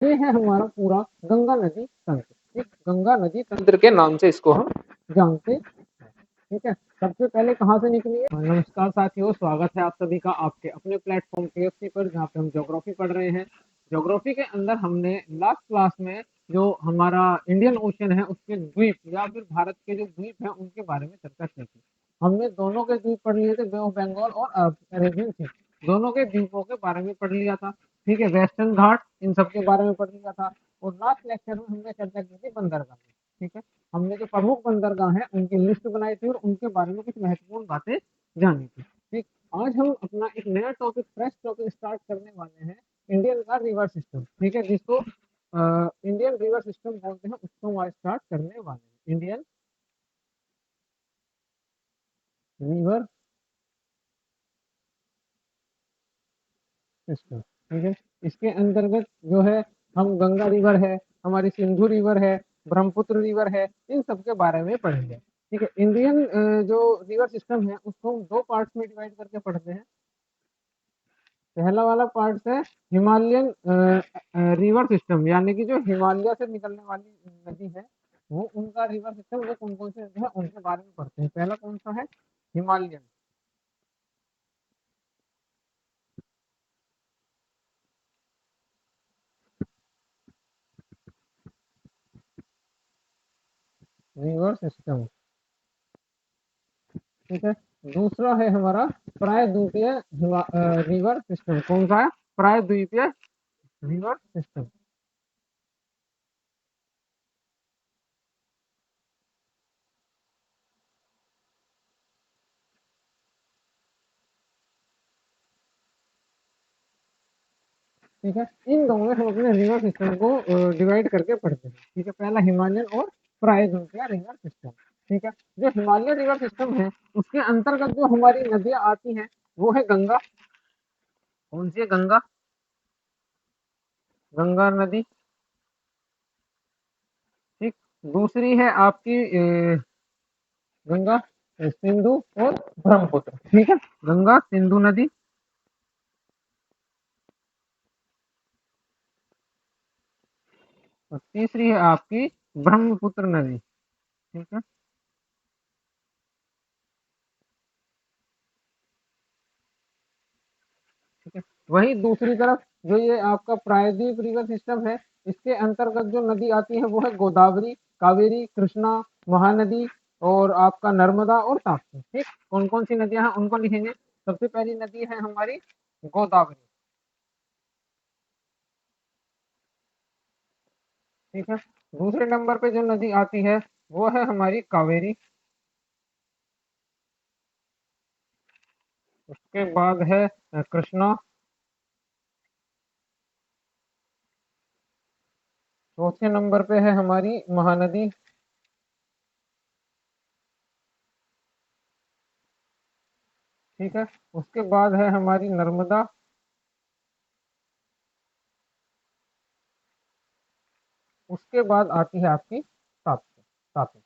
ये है हमारा पूरा गंगा नदी तंत्र। ठीक, गंगा नदी तंत्र के नाम से इसको हम जानते हैं। ठीक है, सबसे पहले कहाँ से निकली है? नमस्कार साथियों, स्वागत है आप सभी का आपके अपने प्लेटफॉर्म केएफसी पर, जहाँ पे हम ज्योग्राफी पढ़ रहे हैं। ज्योग्राफी के अंदर हमने लास्ट क्लास में जो हमारा इंडियन ओशन है उसके द्वीप या फिर भारत के जो द्वीप हैं उनके बारे में चर्चा की थी। हमने दोनों के द्वीप पढ़ लिए थे, बे ऑफ बंगाल और अरेबियन सी, दोनों के द्वीपों के बारे में पढ़ लिया था। ठीक है, वेस्टर्न घाट, इन सब के बारे में पढ़ लिया था। और लास्ट लेक्चर में हमने चर्चा की थी बंदरगाह की। ठीक है, हमने जो प्रमुख बंदरगाह हैं उनकी लिस्ट बनाई थी और उनके बारे में कुछ महत्वपूर्ण बातें जानी थी। ठीक, आज हम अपना एक नया टॉपिक, फ्रेश टॉपिक स्टार्ट करने वाले हैं, इंडियन का रिवर सिस्टम। ठीक है, जिसको इंडियन रिवर सिस्टम बोलते हैं, उसको हम आज स्टार्ट करने वाले हैं, इंडियन रिवर सिस्टम। ठीक है, इसके अंतर्गत जो है हम गंगा रिवर है, हमारी सिंधु रिवर है, ब्रह्मपुत्र रिवर है, इन सब के बारे में पढ़ेंगे। ठीक है, इंडियन जो रिवर सिस्टम है उसको हम दो पार्ट्स में डिवाइड करके पढ़ते हैं। पहला वाला पार्ट है हिमालयन रिवर सिस्टम, यानी कि जो हिमालय से निकलने वाली नदी है वो उनका रिवर सिस्टम, वो कौन कौन से नदी है उनके बारे में पढ़ते हैं। पहला कौन सा है? Himalayan river system. ठीक है, दूसरा है हमारा प्रायद्वीपीय रिवर सिस्टम। कौन सा है? प्रायद्वीपीय रिवर सिस्टम। ठीक है, इन दोनों में हम अपने रिवर सिस्टम को डिवाइड करके पढ़ते हैं। ठीक है, पहला हिमालयन और प्रायद्वीपीय रिवर सिस्टम। ठीक है, जो हिमालय रिवर सिस्टम है उसके अंतर्गत जो हमारी नदियां आती हैं वो है गंगा। कौन सी है? गंगा, गंगा नदी। ठीक, दूसरी है आपकी गंगा, सिंधु और ब्रह्मपुत्र। ठीक है, गंगा सिंधु नदी। और तीसरी है आपकी ब्रह्मपुत्र नदी। ठीक है, ठीक है, वही दूसरी तरफ जो ये आपका प्रायद्वीप रिवर सिस्टम है, इसके अंतर्गत जो नदी आती है वो है गोदावरी, कावेरी, कृष्णा, महानदी और आपका नर्मदा और ताप्ती। ठीक, कौन कौन सी नदियां हैं उनको लिखेंगे। सबसे पहली नदी है हमारी गोदावरी। ठीक है, दूसरे नंबर पे जो नदी आती है वो है हमारी कावेरी। उसके बाद है कृष्णा। चौथे नंबर पे है हमारी महानदी। ठीक है, उसके बाद है हमारी नर्मदा। उसके बाद आती है आपकी ताप्ती। ताप्ती।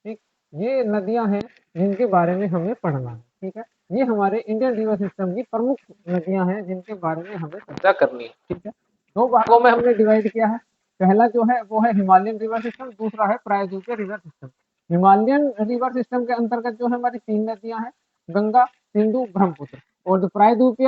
ठीक, ये नदियां हैं जिनके बारे में हमें पढ़ना है। ठीक है, ये हमारे इंडियन रिवर सिस्टम की प्रमुख नदियां हैं जिनके बारे में हमें चर्चा करनी है। ठीक है, दो भागों में हमने डिवाइड किया है। पहला जो है वो है हिमालयन रिवर सिस्टम, दूसरा है प्रायद्वीपीय river system. Himalayan river system के अंतर्गत जो है हमारी तीन नदियां हैं, गंगा, सिंधु, ब्रह्मपुत्र। और जो प्रायद्वीपीय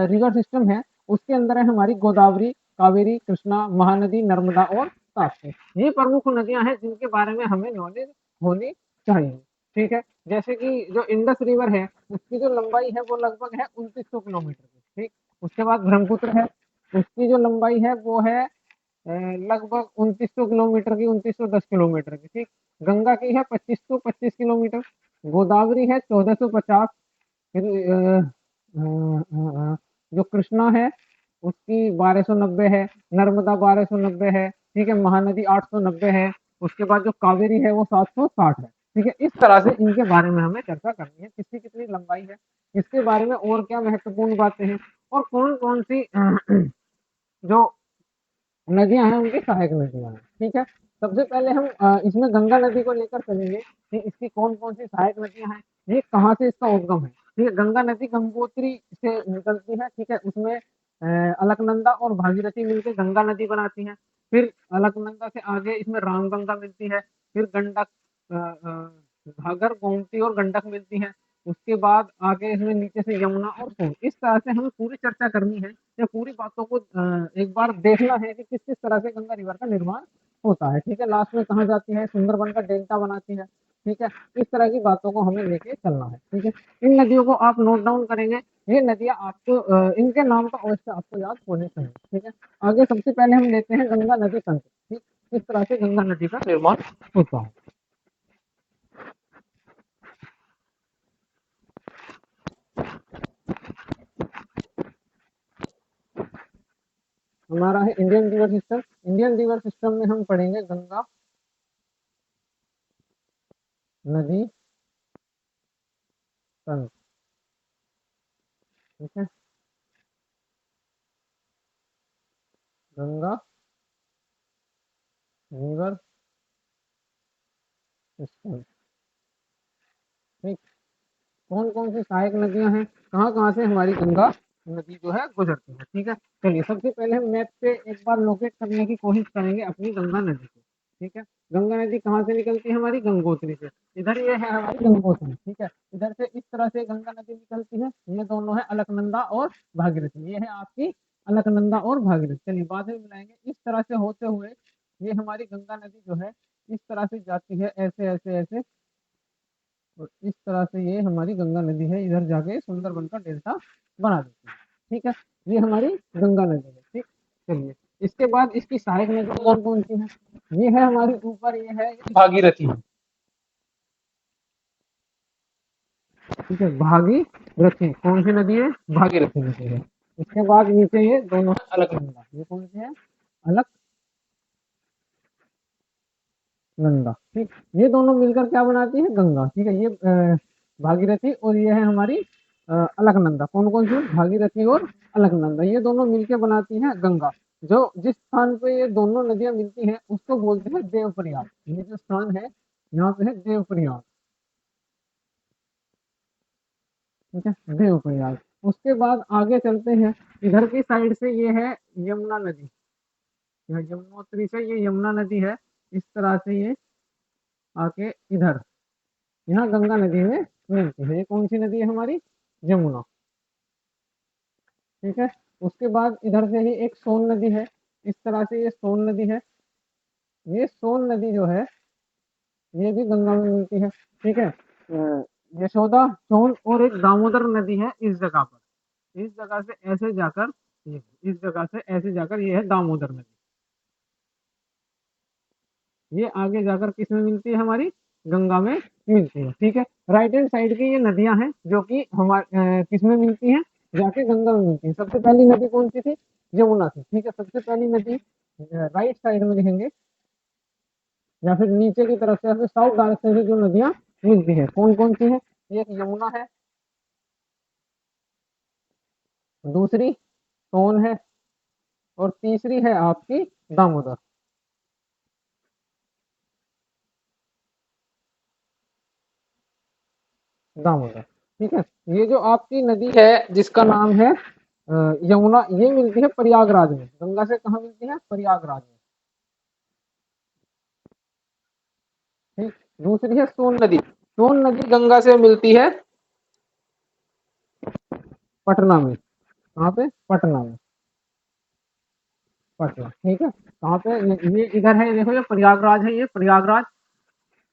रिवर सिस्टम है उसके अंदर है हमारी गोदावरी, कावेरी, कृष्णा, महानदी, नर्मदा और ताप्ती। ये प्रमुख नदियां हैं जिनके बारे में हमें नॉलेज होनी चाहिए। ठीक है, जैसे कि जो इंडस रिवर है उसकी जो लंबाई है वो लगभग है 2900 किलोमीटर की। ठीक, उसके बाद ब्रह्मपुत्र है, उसकी जो लंबाई है वो है लगभग 2900 किलोमीटर की, 2910 किलोमीटर की। ठीक, गंगा की है 2525 किलोमीटर, गोदावरी है 1450, फिर जो कृष्णा है उसकी 1290 है, नर्मदा 1290 है। ठीक है, महानदी 890 है। उसके बाद जो कावेरी है वो 760 है। ठीक है, इस तरह से इनके बारे में हमें चर्चा करनी है, किसकी कितनी लंबाई है, इसके बारे में और क्या महत्वपूर्ण बातें हैं, और कौन कौन सी जो नदियां हैं उनकी सहायक नदियां हैं। ठीक है, सबसे पहले हम इसमें गंगा नदी को लेकर चलेंगे कि इसकी कौन कौन सी सहायक नदियां हैं, ये कहाँ से इसका उद्गम है। ठीक है, गंगा नदी गंगोत्री से निकलती है। ठीक है, उसमें अलकनंदा और भागीरथी मिलकर गंगा नदी बनाती हैं। फिर अलकनंदा से आगे इसमें रामगंगा मिलती है। फिर गंडक, घाघर, गोमती और गंडक मिलती हैं। उसके बाद आगे इसमें नीचे से यमुना और सोन। इस तरह से हमें पूरी चर्चा करनी है या पूरी बातों को एक बार देखना है कि किस किस तरह से गंगा रिवर का निर्माण होता है। ठीक है, लास्ट में कहाँ जाती है, सुंदरबन का डेल्टा बनाती है। ठीक है, इस तरह की बातों को हमें लेके चलना है। ठीक है, इन नदियों को आप नोट डाउन करेंगे। ये नदियां आपको इनके नाम तो अवश्य आपको याद होने चाहिए। ठीक है, आगे सबसे पहले हम लेते हैं गंगा नदी तंत्र। ठीक, किस तरह से गंगा नदी का निर्माण होता है। हमारा है Indian river system. Indian river system में हम पढ़ेंगे गंगा नदी तंत्र। ठीक है, गंगा रिवर सिस्टम। ठीक, कौन कौन सी सहायक नदियां हैं, कहाँ कहाँ से हमारी गंगा नदी जो है गुजरती है। ठीक है, चलिए सबसे पहले हम मैप पे एक बार लोकेट करने की कोशिश करेंगे अपनी गंगा नदी को। ठीक है, गंगा नदी कहाँ से निकलती है, हमारी गंगोत्री से। इधर ये है हमारी गंगोत्री। ठीक है, इधर से इस तरह से गंगा नदी निकलती है। ये दोनों है अलकनंदा और भागीरथी। ये है आपकी अलकनंदा और भागीरथी। चलिए बाद में मिलाएंगे। इस तरह से होते हुए ये हमारी गंगा नदी जो है इस तरह से जाती है, ऐसे ऐसे ऐसे। और इस तरह से ये हमारी गंगा नदी है, इधर जाके सुंदरबन का डेल्टा बना देती है। ठीक है, ये हमारी गंगा नदी है। ठीक, चलिए इसके बाद इसकी सहायक नदी कौन कौन सी है। ये है हमारी ऊपर, ये है भागीरथी। ठीक है, भागीरथी कौन सी नदी है, भागीरथी नदी है। इसके बाद नीचे ये दोनों अलकनंदा। ये कौन सी है, अलकनंदा। ठीक, ये दोनों मिलकर क्या बनाती है, गंगा। ठीक है, ये भागीरथी और ये है हमारी अलकनंदा। कौन कौन सी, भागीरथी और अलकनंदा, ये दोनों मिलकर बनाती हैं गंगा। जो जिस स्थान पे ये दोनों नदियां मिलती हैं उसको बोलते हैं देवप्रयाग। ये जो स्थान है यहाँ पे है देवप्रयाग। ठीक है, देवप्रयाग। उसके बाद आगे चलते हैं, इधर की साइड से ये है यमुना नदी। यह यमुनोत्री से ये यमुना नदी है। इस तरह से ये आके इधर यहाँ गंगा नदी में मिलती है। ये कौन सी नदी है हमारी, यमुना। ठीक है, उसके बाद इधर से ही एक सोन नदी है। इस तरह से ये सोन नदी है। ये सोन नदी जो है ये भी गंगा में मिलती है। ठीक है, यशोदा, सोन और एक दामोदर नदी है इस जगह पर। इस जगह से ऐसे जाकर ये, इस जगह से ऐसे जाकर ये है दामोदर नदी। ये आगे जाकर किस में मिलती है, हमारी गंगा में मिलती है। ठीक है, राइट हैंड साइड की ये नदियां हैं जो कि हमारे किस में मिलती हैं, जाके गंगा में मिलती है। सबसे पहली नदी कौन सी थी, यमुना थी। ठीक है, सबसे पहली नदी राइट साइड में लिखेंगे या फिर नीचे की तरफ से या फिर साउथ डायरेक्शन से जो नदियां मिलती है कौन कौन सी है, एक यमुना है, दूसरी सोन है और तीसरी है आपकी दामोदर। दामोदर। ठीक है, ये जो आपकी नदी है जिसका नाम है यमुना, ये मिलती है प्रयागराज में। गंगा से कहाँ मिलती है, प्रयागराज में। ठीक, दूसरी है सोन नदी। सोन नदी गंगा से मिलती है पटना में। कहाँ पे, पटना में, पटना। ठीक है, कहाँ पे, ये इधर है, देखो ये प्रयागराज है, ये प्रयागराज।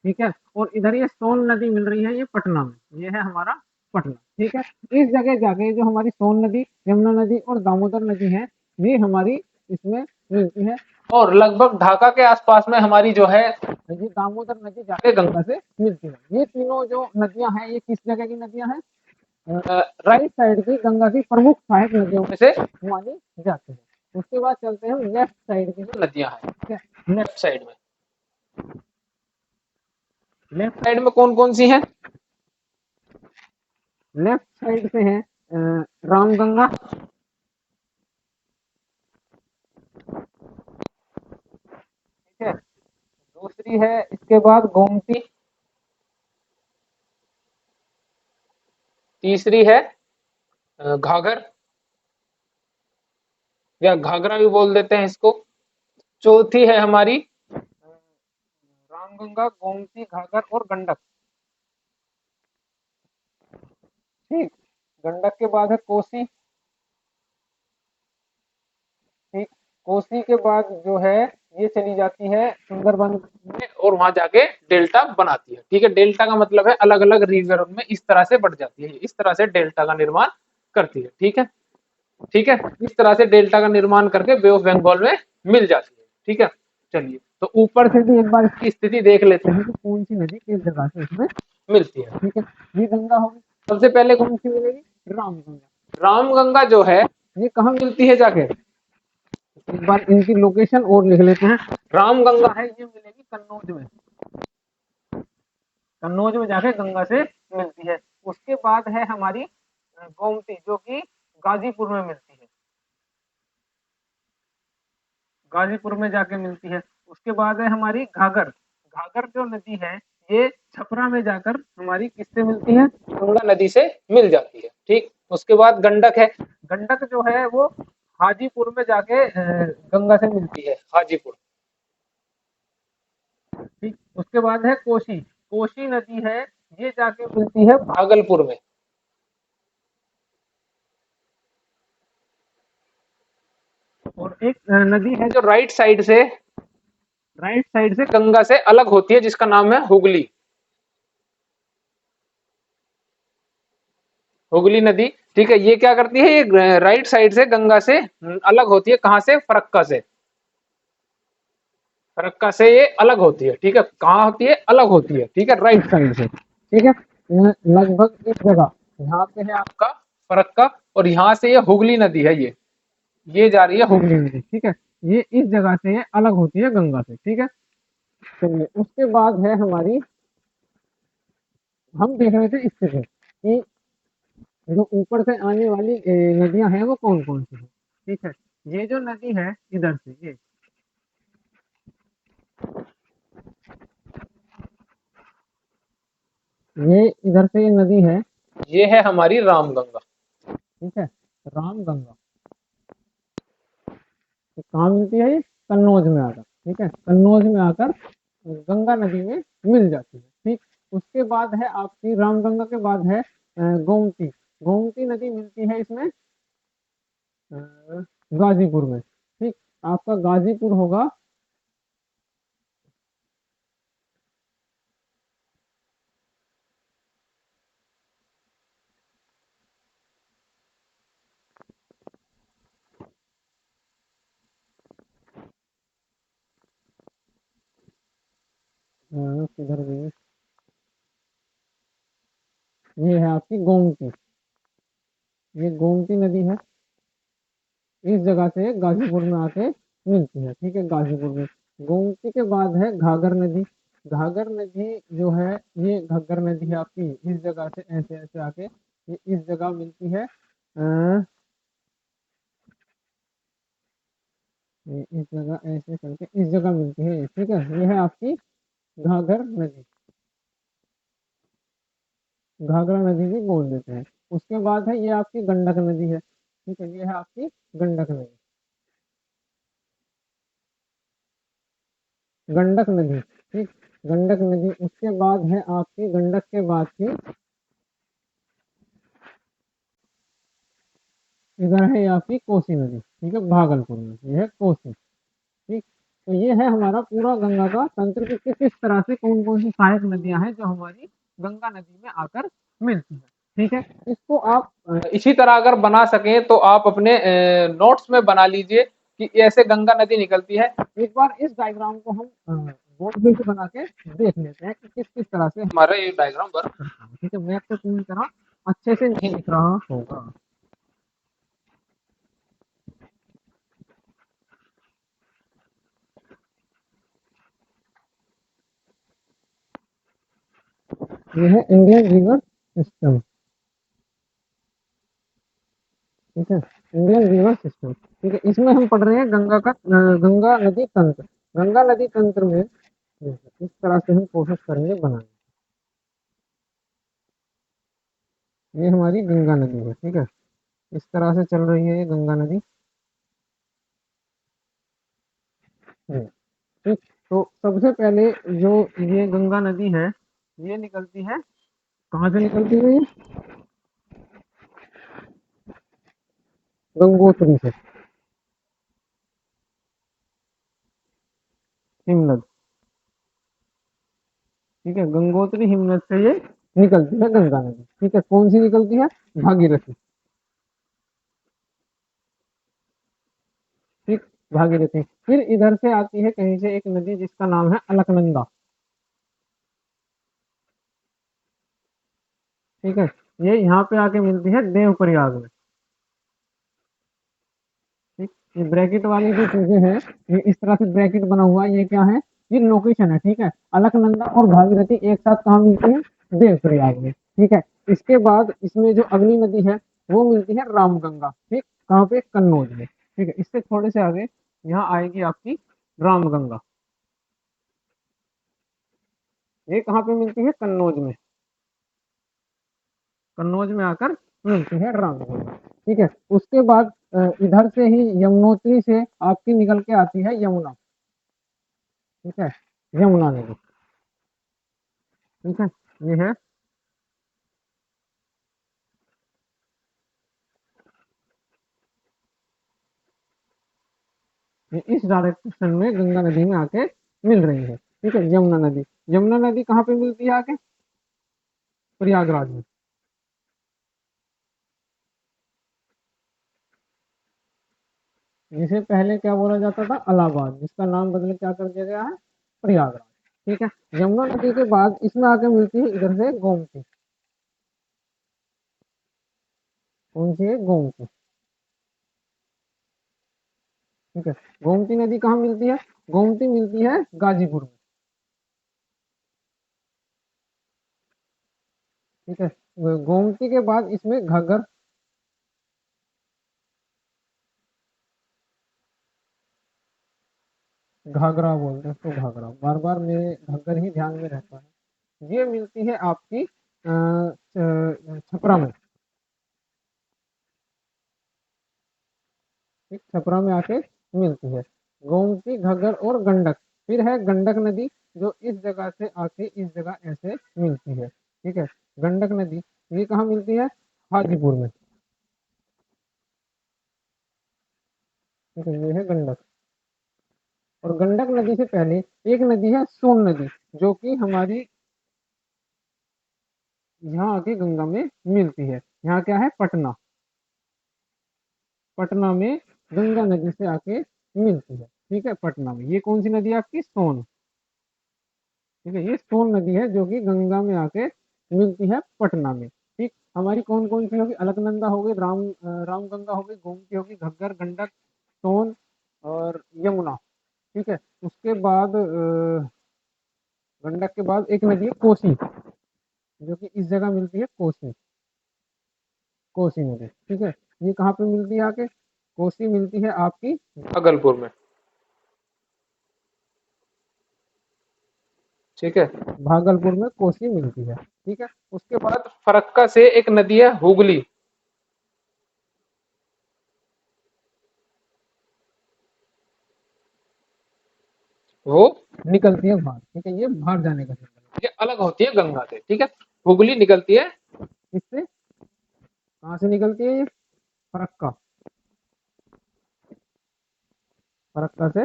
ठीक है, और इधर ये सोन नदी मिल रही है, ये पटना में। ये है हमारा पटना। ठीक है, इस जगह जाके जो हमारी सोन नदी, यमुना नदी और दामोदर नदी है ये हमारी इसमें मिलती है। और लगभग ढाका के आसपास में हमारी जो है ये दामोदर नदी जाके गंगा से मिलती है। ये तीनों जो नदियां हैं ये किस जगह की नदियां हैं, राइट साइड की गंगा की प्रमुख सहायक नदियों में से मानी जाती है। उसके बाद चलते हैं लेफ्ट साइड की जो नदियां हैं। ठीक है, लेफ्ट साइड में, लेफ्ट साइड में कौन कौन सी हैं, लेफ्ट साइड से है रामगंगा। ठीक है, दूसरी है इसके बाद गोमती, तीसरी है घाघर, या घाघरा भी बोल देते हैं इसको। चौथी है हमारी रामगंगा, गोमती, घाघर और गंडक। ठीक। गंडक के बाद है कोसी। ठीक। कोसी के बाद जो है ये चली जाती है सुंदरबन में और वहां जाके डेल्टा बनाती है। ठीक है, डेल्टा का मतलब है अलग अलग रीजन में इस तरह से बढ़ जाती है, इस तरह से डेल्टा का निर्माण करती है। ठीक है, ठीक है, इस तरह से डेल्टा का निर्माण करके बे ऑफ बंगाल में मिल जाती है। ठीक है, चलिए तो ऊपर से भी एक बार इसकी स्थिति देख लेते हैं कि कौन सी नदी किस जगह से इसमें मिलती है। ठीक है, ये गंगा होगी। सबसे पहले कौन सी मिलेगी? रामगंगा। रामगंगा जो है ये कहाँ मिलती है जाके? एक बार इनकी लोकेशन और लिख लेते हैं। रामगंगा है ये मिलेगी कन्नौज में। कन्नौज में जाके गंगा से मिलती है। उसके बाद है हमारी गोमती जो कि गाजीपुर में मिलती है। गाजीपुर में जाके मिलती है। उसके बाद है हमारी घाघर। घाघर जो नदी है ये छपरा में जाकर हमारी किससे मिलती है? गंगा नदी से मिल जाती है। ठीक। उसके बाद गंडक है। गंडक जो है वो हाजीपुर में जाके गंगा से मिलती है, हाजीपुर। ठीक। उसके बाद है कोसी। कोसी नदी है ये जाके मिलती है भागलपुर में। और एक नदी है जो राइट साइड से गंगा से अलग होती है जिसका नाम है हुगली। हुगली नदी। ठीक है, ये क्या करती है? ये राइट साइड से गंगा से अलग होती है। कहां से? फरक्का से। फरक्का से ये अलग होती है। ठीक है, कहाँ होती है? अलग होती है। ठीक है, राइट साइड से। ठीक है, लगभग इस जगह यहाँ पे है आपका फरक्का, और यहाँ से ये हुगली नदी है, ये जा रही है हुगली नदी। ठीक है, ये इस जगह से ये अलग होती है गंगा से। ठीक है, चलिए उसके बाद है हमारी, हम देख रहे थे इससे कि जो ऊपर से आने वाली नदियां हैं वो कौन कौन सी हैं। ठीक है, ये जो नदी है इधर से ये इधर से ये नदी है, ये है हमारी रामगंगा। ठीक है, रामगंगा ये कहाँ मिलती है? ये कन्नौज में आकर। ठीक है, कन्नौज में आकर गंगा नदी में मिल जाती है। ठीक। उसके बाद है आपकी रामगंगा के बाद है गोमती। गोमती नदी मिलती है इसमें अ, गाजीपुर में। ठीक। आपका गाजीपुर होगा किधर गई? ये है आपकी गोमती। ये गोमती नदी है, इस जगह से गाजीपुर में आके मिलती है। ठीक है, गाजीपुर में। गोमती के बाद है घाघर नदी। घाघर नदी जो है ये घाघर नदी है आपकी इस जगह से ऐसे ऐसे आके ये इस जगह मिलती है। ये इस जगह ऐसे करके इस जगह मिलती है। ठीक है, ये है आपकी घाघर नदी। घाघरा नदी भी बोल देते हैं। उसके बाद है ये आपकी गंडक नदी है। ठीक है, ये है आपकी गंडक नदी, गंडक नदी। ठीक, गंडक नदी। उसके बाद है आपकी गंडक के बाद की इधर है आपकी कोसी नदी। ठीक है, भागलपुर में ये है कोसी। ठीक। तो ये है हमारा पूरा गंगा का तंत्र कि किस किस तरह से कौन कौन सी सहायक नदियां हैं जो हमारी गंगा नदी में आकर मिलती है। ठीक है, इसको आप इसी तरह अगर बना सकें तो आप अपने नोट्स में बना लीजिए कि ऐसे गंगा नदी निकलती है। एक बार इस डायग्राम को हम बोर्ड पे बना के देख लेते हैं कि किस किस तरह से हमारा ये डायग्राम वर्क करता है। ठीक है, मैप तो पूरी तरह अच्छे से नहीं दिख रहा होगा। ये है इंडियन रिवर सिस्टम। ठीक है, इंडियन रिवर सिस्टम। ठीक है, इसमें हम पढ़ रहे हैं गंगा का गंगा नदी तंत्र। गंगा नदी तंत्र में इस तरह से हम कोशिश करेंगे बनाने। ये हमारी गंगा नदी है। ठीक है, इस तरह से चल रही है ये गंगा नदी। ये, ठीक। तो सबसे पहले जो ये गंगा नदी है, ये निकलती है, कहाँ से निकलती है? ये गंगोत्री से, हिमनद, ठीक है, गंगोत्री हिमनद से ये निकलती है गंगा नदी, ठीक है। कौन सी निकलती है? भागीरथी, ठीक, भागीरथी। फिर इधर से आती है कहीं से एक नदी जिसका नाम है अलकनंदा, ठीक है। ये यहाँ पे आके मिलती है देवप्रयाग में, ठीक। ये ब्रैकेट वाली जो चीजें हैं, ये इस तरह से ब्रैकेट बना हुआ है, ये क्या है? ये लोकेशन है, ठीक है। अलकनंदा और भागीरथी एक साथ कहाँ मिलती है? देवप्रयाग में, ठीक है। इसके बाद इसमें जो अगली नदी है वो मिलती है रामगंगा, ठीक, कहाँ पे? कन्नौज में, ठीक है। इससे थोड़े से आगे यहाँ आएगी आपकी रामगंगा, ये कहाँ पे मिलती है? कन्नौज में, कन्नौज में आकर मिलती है रामगंगा, ठीक है। उसके बाद इधर से ही यमुनोत्री से आपकी निकल के आती है यमुना, ठीक है, यमुना नदी, ठीक है। ये है, ये इस डायरेक्शन में गंगा नदी में आके मिल रही है, ठीक है। यमुना नदी, यमुना नदी कहाँ पे मिलती है आके? प्रयागराज में, जिसे पहले क्या बोला जाता था? इलाहाबाद, जिसका नाम बदल के क्या कर दिया गया है? प्रयागराज, ठीक है। यमुना नदी के बाद इसमें आके मिलती है इधर से गोमती, कौन सी है? गोमती, ठीक है। गोमती नदी कहाँ मिलती है? गोमती मिलती है गाजीपुर में, ठीक है। गोमती के बाद इसमें घग्गर, घाघरा बोलते हैं तो, घाघरा बार बार मेरे घग्गर ही ध्यान में रहता है। ये मिलती है आपकी छपरा में, ठीक, छपरा में आके मिलती है गोमती, घग्गर और गंडक। फिर है गंडक नदी, जो इस जगह से आके इस जगह ऐसे मिलती है, ठीक है। गंडक नदी ये कहाँ मिलती है? हाजीपुर में, ठीक है, ये है गंडक। और गंडक नदी से पहले एक नदी है सोन नदी, जो कि हमारी यहाँ आके गंगा में मिलती है। यहाँ क्या है? पटना, पटना में गंगा नदी से आके मिलती है, ठीक है, पटना में। ये कौन सी नदी है आपकी? सोन, ठीक है। ये सोन नदी है जो कि गंगा में आके मिलती है पटना में, ठीक। हमारी कौन कौन सी होगी? अलकनंदा हो गई, रामगंगा हो गई, गोमती होगी, घग्गर, गंडक, सोन और यमुना, ठीक है। उसके बाद गंडक के बाद एक नदी है कोसी, जो कि इस जगह मिलती है, कोसी, कोसी नदी, ठीक है। ये कहाँ पे मिलती है आके? कोसी मिलती है आपकी भागलपुर में, ठीक है, भागलपुर में कोसी मिलती है, ठीक है। उसके बाद फरक्का से एक नदी है हुगली, वो निकलती है बाहर, ठीक है। ये बाहर जाने का सिंबल है, ये अलग होती है गंगा से, ठीक है। हुगली निकलती है इससे, कहाँ से निकलती है? ये फरक्का, फरक्का से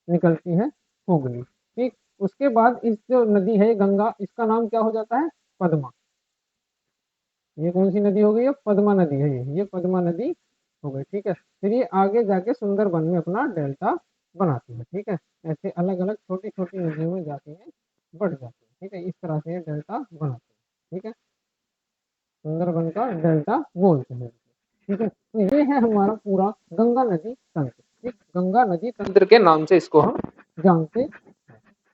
निकलती है हुगली, ठीक। उसके बाद इस जो नदी है गंगा, इसका नाम क्या हो जाता है? पद्मा। ये कौन सी नदी हो गई? ये पद्मा नदी है, ये पद्मा नदी हो गई, ठीक है। फिर ये आगे जाके सुंदरबन में अपना डेल्टा बनाती है, ठीक है। ऐसे अलग अलग छोटी छोटी नदियों में जाती है, बढ़ जाती है, ठीक है। इस तरह से ये डेल्टा बनाती है, ठीक है। सुंदरबन का डेल्टा बोलते हैं, ठीक है। तो ये है हमारा पूरा गंगा नदी तंत्र, ठीक। गंगा नदी तंत्र के नाम से इसको हम जानते हैं,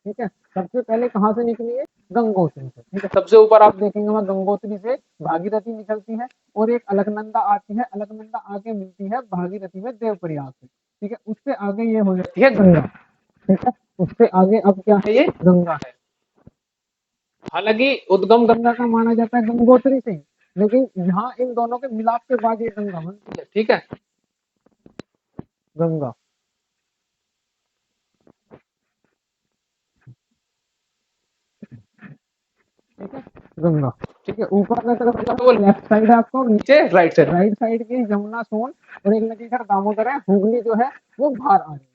ठीक है। सबसे पहले कहाँ से निकली है? गंगोत्री से, ठीक है। सबसे ऊपर आप देखेंगे वहाँ गंगोत्री से भागीरथी निकलती है, और एक अलकनंदा आती है, अलकनंदा आगे मिलती है भागीरथी में देवप्रयाग से, ठीक है। उससे आगे ये हो जाती है गंगा, ठीक है। उससे आगे अब क्या है? ये गंगा है। हालांकि उद्गम गंगा का माना जाता है गंगोत्री से, लेकिन यहाँ इन दोनों के मिलाप के बाद ये गंगा बनती है, ठीक है, गंगा। गंगा, ठीक है। ऊपर की तरफ तो लेफ्ट साइड है आपको, नीचे राइट साइड। राइट साइड की यमुना, सोन और एक नदी सर दामोदर है, हुगली जो है वो बाहर आ रही है,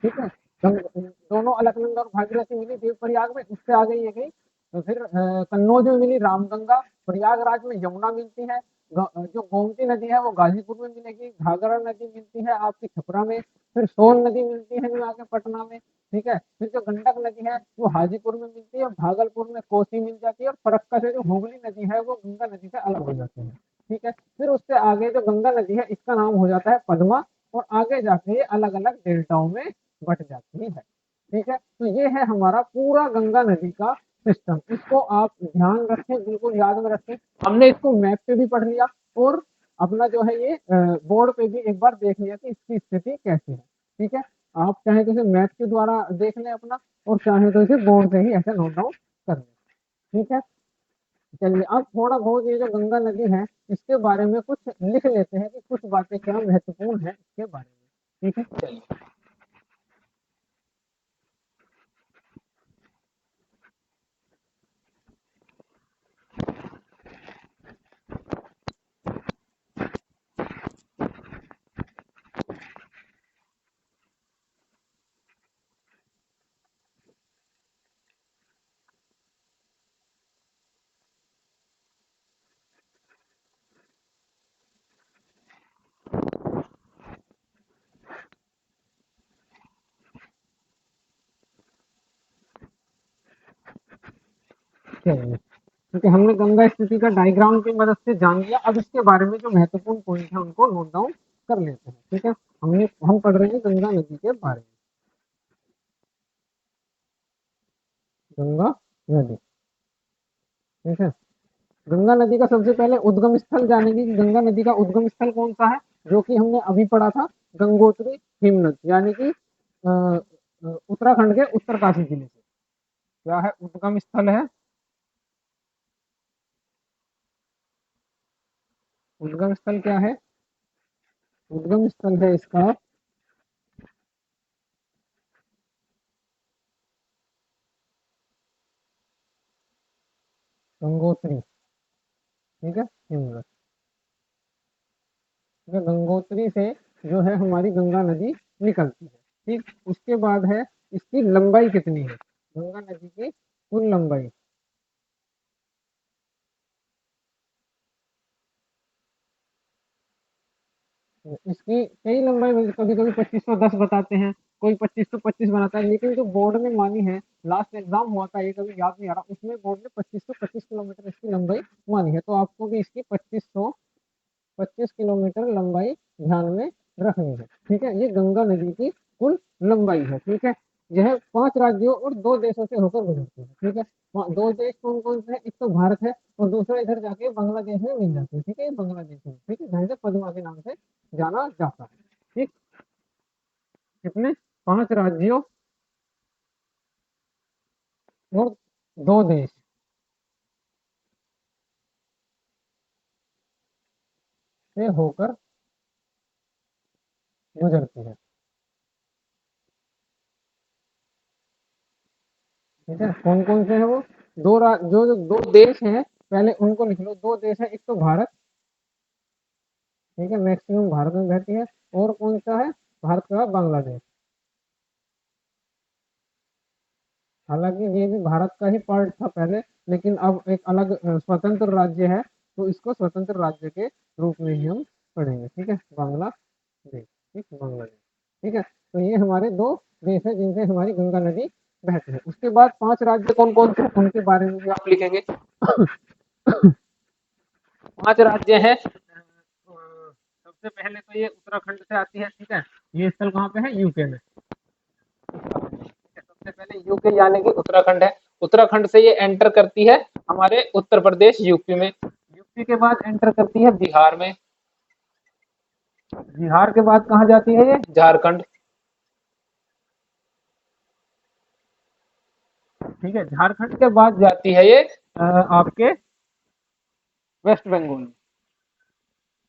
ठीक है। दोनों अलकनंदा और भागीरथी मिली देव प्रयाग में, उससे आ गई ये गई। तो फिर कन्नौज में मिली रामगंगा, प्रयागराज में यमुना मिलती है, जो गोमती नदी है वो गाजीपुर में मिलेगी, घाघरा नदी मिलती है आपकी छपरा में, फिर सोन नदी मिलती है जो आके पटना में, ठीक है। फिर जो गंडक नदी है वो हाजीपुर में मिलती है, भागलपुर में कोसी मिल जाती है, और फरक्का से जो हुगली नदी है वो गंगा नदी से अलग हो जाती है, ठीक है। फिर उससे आगे जो गंगा नदी है इसका नाम हो जाता है पद्मा, और आगे जाके ये अलग अलग डेल्टाओं में बट जाती है, ठीक है। तो ये है हमारा पूरा गंगा नदी का सिस्टम। इसको आप ध्यान रखें, बिल्कुल याद में रखें। हमने इसको मैप पे भी पढ़ लिया, और अपना जो है ये बोर्ड पे भी एक बार देख लिया कि इसकी स्थिति कैसी है, ठीक है। आप चाहे तो इसे मैप के द्वारा देख लें अपना, और चाहे तो इसे बोर्ड पे ही ऐसे नोट डाउन कर लें, ठीक है। चलिए अब थोड़ा बहुत ये जो गंगा नदी है इसके बारे में कुछ लिख लेते हैं कि कुछ बातें क्या महत्वपूर्ण है इसके बारे में, ठीक है। चलिए चलिए क्योंकि हमने गंगा स्थिति का डायग्राम की मदद से जान लिया, अब इसके बारे में जो महत्वपूर्ण पॉइंट है उनको नोट डाउन कर लेते हैं, ठीक है। हम पढ़ रहे हैं गंगा नदी के बारे में। गंगा नदी, ठीक है। गंगा नदी का सबसे पहले उद्गम स्थल जानेंगे कि गंगा नदी का उद्गम स्थल कौन सा है, जो कि हमने अभी पढ़ा था, गंगोत्री हिमनद, यानी कि उत्तराखंड के उत्तरकाशी जिले से क्या है उद्गम स्थल है। उद्गम स्थल क्या है? उद्गम स्थल है इसका गंगोत्री, ठीक है, हिमनद। गंगोत्री से जो है हमारी गंगा नदी निकलती है, ठीक। उसके बाद है इसकी लंबाई कितनी है, गंगा नदी की कुल लंबाई। इसकी कई लंबाई, कभी कभी 2510 बताते हैं, कोई 2525 बनाता है, लेकिन जो बोर्ड ने मानी है, लास्ट एग्जाम हुआ था, ये कभी याद नहीं आ रहा, उसमें बोर्ड ने 2525 किलोमीटर इसकी लंबाई मानी है, तो आपको भी इसकी 2525 किलोमीटर लंबाई ध्यान में रखनी है, ठीक है। ये गंगा नदी की कुल लंबाई है, ठीक है। यह 5 राज्यों और 2 देशों से होकर गुजरती है, ठीक है। 2 देश कौन कौन से हैं? एक तो भारत है, और दूसरा इधर जाके बांग्लादेश में मिल जाती है, ठीक है, बांग्लादेश में, ठीक है, जहाँ से पद्मा के नाम से जाना जाता है, ठीक। कितने? 5 राज्यों और 2 देश से होकर गुजरती है, ठीक है। कौन कौन से हैं वो? जो 2 देश हैं, पहले उनको लिख लो। 2 देश है, एक तो भारत, ठीक है, मैक्सिमम भारत में बहती है, और कौन सा है? भारत का बांग्लादेश। हालांकि ये भी भारत का ही पार्ट था पहले, लेकिन अब एक अलग स्वतंत्र राज्य है, तो इसको स्वतंत्र राज्य के रूप में ही हम पढ़ेंगे, ठीक है, बांग्लादेश, ठीक, बांग्लादेश, ठीक है। तो ये हमारे 2 देश है जिनसे हमारी गंगा नदी बहती है। उसके बाद 5 राज्य कौन कौन से, उनके बारे में भी आप लिखेंगे। 5 राज्य है, सबसे पहले तो ये उत्तराखंड से आती है, ठीक है। ये स्थल कहाँ पे है? यूके में। सबसे पहले यूके यानी कि उत्तराखंड है, उत्तराखंड से ये एंटर करती है हमारे उत्तर प्रदेश यूपी में, यूपी के बाद एंटर करती है बिहार में, बिहार के बाद कहाँ जाती है ये? झारखंड, ठीक है। झारखंड के बाद जाती है ये आपके वेस्ट बंगाल,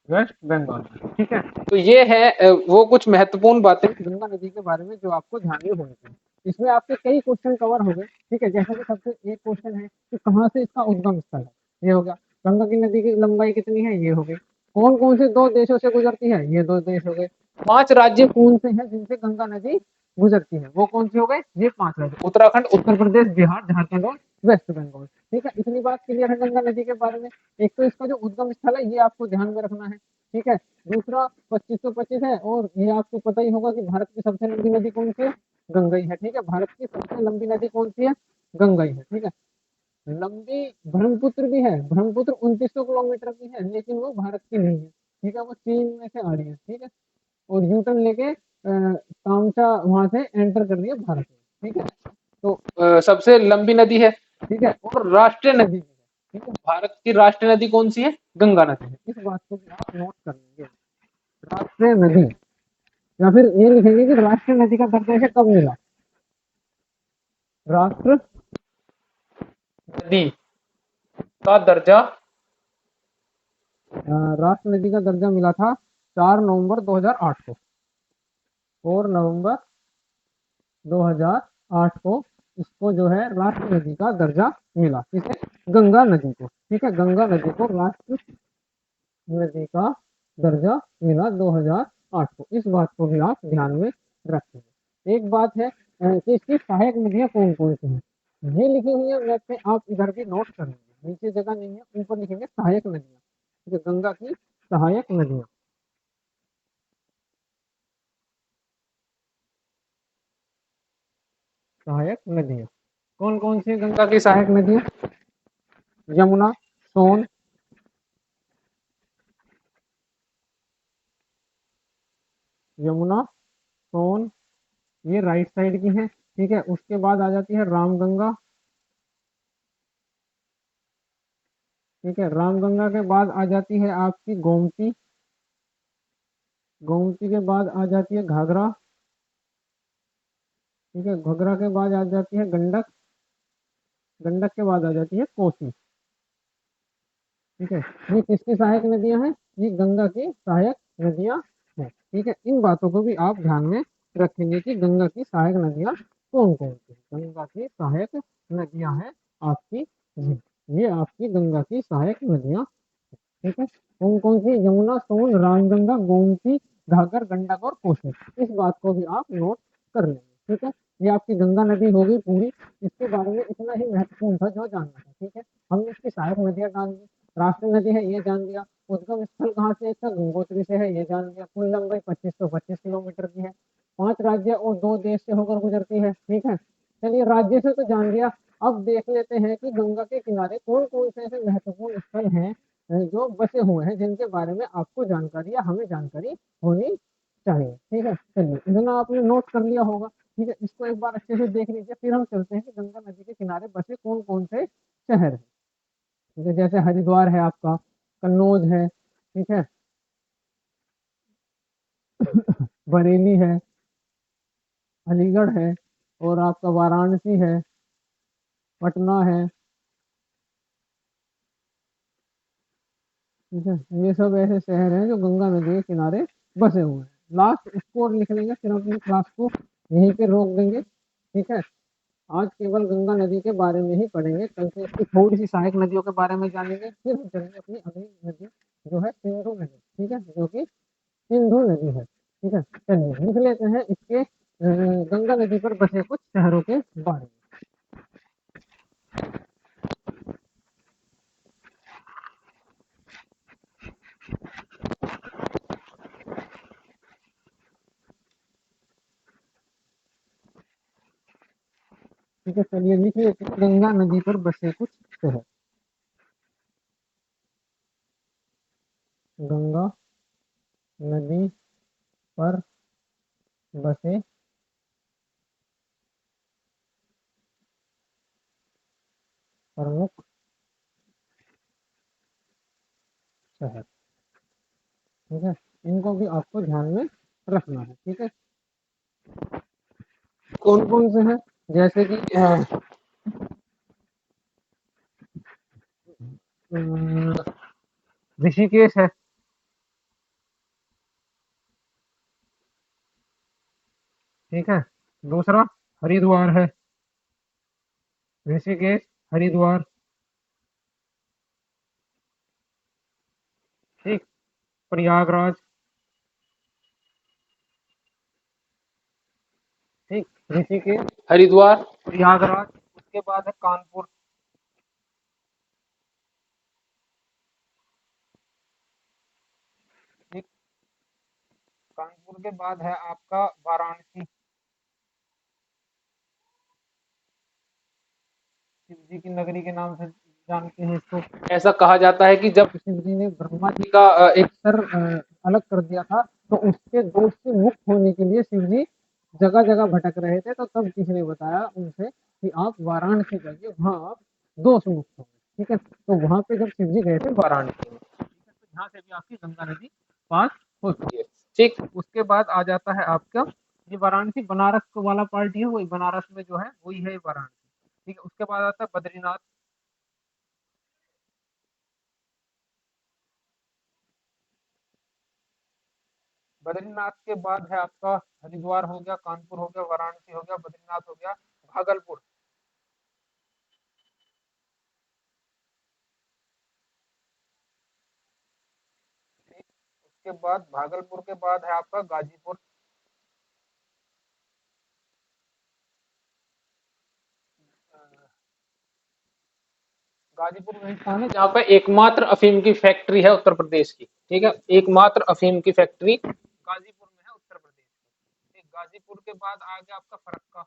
वेस्ट बंगाल, ठीक है। तो ये है वो कुछ महत्वपूर्ण बातें गंगा नदी के बारे में जो आपको ध्यान में होनी चाहिए। इसमें आपके कई क्वेश्चन कवर हो गए, ठीक है। जैसे कि सबसे एक क्वेश्चन है कि कहाँ से इसका उद्गम स्थल है, ये हो गया। गंगा की नदी की लंबाई कितनी है, ये हो गई। कौन कौन से दो देशों से गुजरती है, ये दो देश हो गए। 5 राज्य कौन से हैं जिनसे गंगा नदी गुजरती है, वो कौन से हो गए, ये 5 राज्य, उत्तराखंड, उत्तर प्रदेश, बिहार, झारखंड और वेस्ट बंगाल। ठीक है, इतनी बात क्लियर है गंगा नदी के बारे में। एक तो इसका जो उद्गम स्थल है ये आपको ध्यान में रखना है। ठीक है, दूसरा 2525 है, और ये आपको पता ही होगा कि भारत की सबसे लंबी नदी कौन सी है, गंगा ही है। ठीक है, भारत की सबसे लंबी नदी कौन सी है, गंगा ही है। ठीक है, लंबी ब्रह्मपुत्र भी है, ब्रह्मपुत्र 2900 किलोमीटर की है, लेकिन वो भारत की नहीं है। ठीक है, वो चीन में से आ रही है। ठीक है, और यूटर्न लेके तामचा वहां से एंटर कर रही है भारत में। ठीक है, तो सबसे लंबी नदी है। ठीक है, और राष्ट्रीय नदी भी है। ठीक है, भारत की राष्ट्रीय नदी कौन सी है, गंगा नदी है। इस बात को भी आप नोट कर लेंगे, राष्ट्रीय नदी। या फिर ये लिखेंगे कि राष्ट्रीय नदी का दर्जा इसे कब मिला, राष्ट्र नदी का दर्जा, राष्ट्र नदी का दर्जा मिला था 4 नवंबर 2008 को, 4 नवंबर 2008 को इसको जो है राष्ट्र नदी का दर्जा मिला, किसे, गंगा नदी को। ठीक है, गंगा नदी को राष्ट्र नदी का दर्जा मिला 2008 को। इस बात को भी आप ध्यान में रखेंगे। एक बात है कि इसकी सहायक नदियां कौन कौन सी हैं, ये लिखी हुई है मैप में, आप इधर भी नोट कर लेंगे, नीचे जगह नहीं है, ऊपर लिखेंगे सहायक नदियां। ठीक है, गंगा की सहायक नदियां, सहायक नदियां कौन कौन सी है, गंगा की सहायक नदियां, यमुना, सोन, यमुना, सोन, ये राइट साइड की है। ठीक है, उसके बाद आ जाती है रामगंगा। ठीक है, रामगंगा के बाद आ जाती है आपकी गोमती, गोमती के बाद आ जाती है घाघरा। ठीक है, घाघरा के बाद आ जाती है गंडक, गंडक के बाद आ जाती है कोसी। ठीक है, ये किसकी सहायक नदियां हैं, ये गंगा की सहायक नदियां हैं। ठीक है, इन बातों को भी आप ध्यान में रखेंगे कि गंगा की सहायक नदियां कौन कौन सी, गंगा की सहायक नदियां हैं आपकी, ये आपकी गंगा की सहायक नदियां। ठीक है, कौन कौन सी, यमुना, सोन, रामगंगा, गोमती, घाघर, गंडक और कोसी। इस बात को भी आप नोट कर लेंगे। ठीक है, ये आपकी गंगा नदी होगी पूरी। इसके बारे में इतना ही महत्वपूर्ण था जो जानना था। ठीक है, हमने इसकी सहायक नदियां जान ली, राष्ट्रीय नदी है ये जान लिया, उद्गम स्थल कहाँ से इसका, गंगोत्री से है, ये जान लिया, कुल लंबाई 2525 किलोमीटर की है, 5 राज्य और 2 देश से होकर गुजरती है। ठीक है, चलिए राज्य से तो जान लिया, अब देख लेते हैं कि गंगा के किनारे कौन कौन से ऐसे महत्वपूर्ण स्थल हैं जो बसे हुए हैं, जिनके बारे में आपको जानकारी या हमें जानकारी होनी चाहिए। ठीक है, चलिए इतना आपने नोट कर लिया होगा। ठीक है, इसको एक बार अच्छे से देख लीजिए, फिर हम चलते हैं कि गंगा नदी के किनारे बसे कौन कौन से शहर हैं। ठीक है, जैसे हरिद्वार है आपका, कन्नौज है, ठीक है, बरेली है, अलीगढ़ है, और आपका वाराणसी है, पटना है। ठीक है, ये सब ऐसे शहर हैं जो गंगा नदी के किनारे बसे हुए हैं। लास्ट स्कोर लिख लेंगे, फिर अपनी क्लास को यहीं पे रोक देंगे। ठीक है, आज केवल गंगा नदी के बारे में ही पढ़ेंगे, कल से इसकी थोड़ी सी सहायक नदियों के बारे में जानेंगे, फिर हम चलेंगे अपनी अगली नदी जो है सिंधु नदी। ठीक है, जो कि सिंधु नदी है। ठीक है, चलिए लिख लेते हैं इसके गंगा नदी पर बसे कुछ शहरों के बारे में। ठीक है, चलिए लिख लेते हैं गंगा नदी पर बसे कुछ शहर। गंगा नदी पर बसे प्रमुख शहर। ठीक है, इनको भी आपको ध्यान में रखना है। ठीक है, कौन कौन से हैं, जैसे कि ऋषिकेश है। ठीक है, दूसरा हरिद्वार है, ऋषिकेश, हरिद्वार, ठीक, प्रयागराज, ठीक, ऋषिकेश, हरिद्वार, प्रयागराज, उसके बाद है कानपुर, ठीक, कानपुर के बाद है आपका वाराणसी, शिव जी की नगरी के नाम से जानते हैं इसको। ऐसा कहा जाता है कि जब शिव जी ने ब्रह्मा जी का एक सर अलग कर दिया था, तो उसके दोष से मुक्त होने के लिए शिव जी जगह जगह भटक रहे थे, तो तब किसी ने बताया उनसे कि आप वाराणसी जाइए, वहाँ आप दोष मुक्त होंगे। ठीक है, तो वहां पे जब शिव जी गए थे वाराणसी में, ठीक है, तो यहाँ से भी आपकी गंगा नदी पास हो चुकी है। ठीक, उसके बाद आ जाता है आपका ये वाराणसी, बनारस वाला पार्टी है, वही बनारस में जो है वही है वाराणसी। ठीक है, उसके बाद आता है बद्रीनाथ, बद्रीनाथ के बाद है आपका हरिद्वार हो गया, कानपुर हो गया, वाराणसी हो गया, बद्रीनाथ हो गया, भागलपुर, ठीक, उसके बाद भागलपुर के बाद है आपका गाजीपुर, अ, गाजीपुर वही स्थान है जहाँ पे एकमात्र अफीम की फैक्ट्री है उत्तर प्रदेश की। ठीक है, एकमात्र अफीम की फैक्ट्री गाजीपुर में है उत्तर प्रदेश की। ठीक, गाजीपुर के बाद आ गया आपका फरक्का,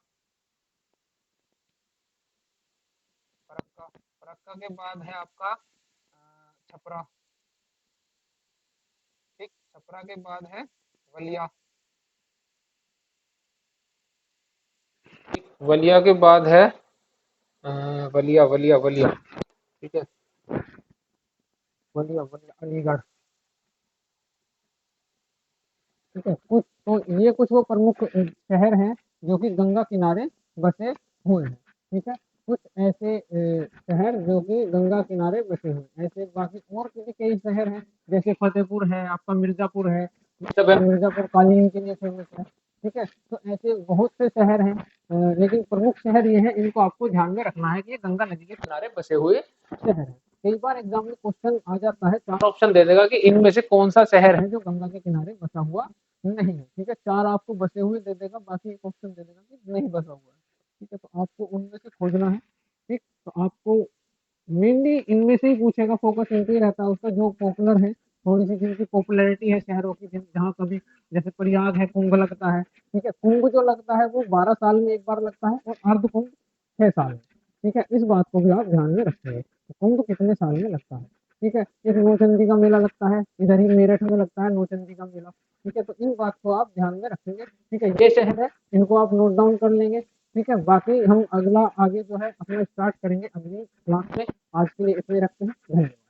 फरक्का, फरक्का के बाद है आपका छपरा, ठीक, छपरा के बाद है बलिया, बलिया के बाद है बलिया बलिया बलिया, ठीक है, बलिया बलिया अलीगढ़। ठीक है, कुछ तो ये कुछ वो प्रमुख शहर हैं जो कि गंगा किनारे बसे हुए हैं। ठीक है, कुछ ऐसे शहर जो कि गंगा किनारे बसे हुए हैं, ऐसे बाकी और भी कई शहर हैं, जैसे फतेहपुर है, आपका मिर्जापुर है, ये सब है, मिर्जापुर कालीन के लिए फेमस है। ठीक है, तो ऐसे बहुत से शहर हैं, लेकिन प्रमुख शहर ये है, इनको आपको ध्यान में रखना है कि ये गंगा नदी के किनारे बसे हुए शहर है। कई बार एग्जाम में क्वेश्चन आ जाता है, चार ऑप्शन दे देगा कि इनमें से कौन सा शहर है जो गंगा के किनारे बसा हुआ नहीं है। ठीक है, चार आपको बसे हुए दे देगा, बाकी एक ऑप्शन दे देगा कि नहीं बसा हुआ है। ठीक है, तो आपको उनमें से खोजना है। ठीक, तो आपको मेनली इनमें से ही पूछेगा, फोकस इनके ही रहता है उसका, जो पॉपुलर है, थोड़ी सी जिनकी पॉपुलैरिटी है शहरों की, जहाँ कभी जैसे प्रयाग है, कुंभ लगता है। ठीक है, कुंभ जो लगता है वो 12 साल में एक बार लगता है, और अर्ध कुंभ 6 साल में। ठीक है, इस बात को भी आप ध्यान में रखेंगे, कुंभ कितने साल में लगता है। ठीक है, एक नौचंदी का मेला लगता है, इधर ही मेरठ में लगता है नौचंदी का मेला। ठीक है, तो इन बात को आप ध्यान में रखेंगे। ठीक है, ये शहर है, इनको आप नोट डाउन कर लेंगे। ठीक है, बाकी हम अगला आगे जो है अपना स्टार्ट करेंगे अगली क्लास में। आज के लिए इतने रखते हैं, धन्यवाद।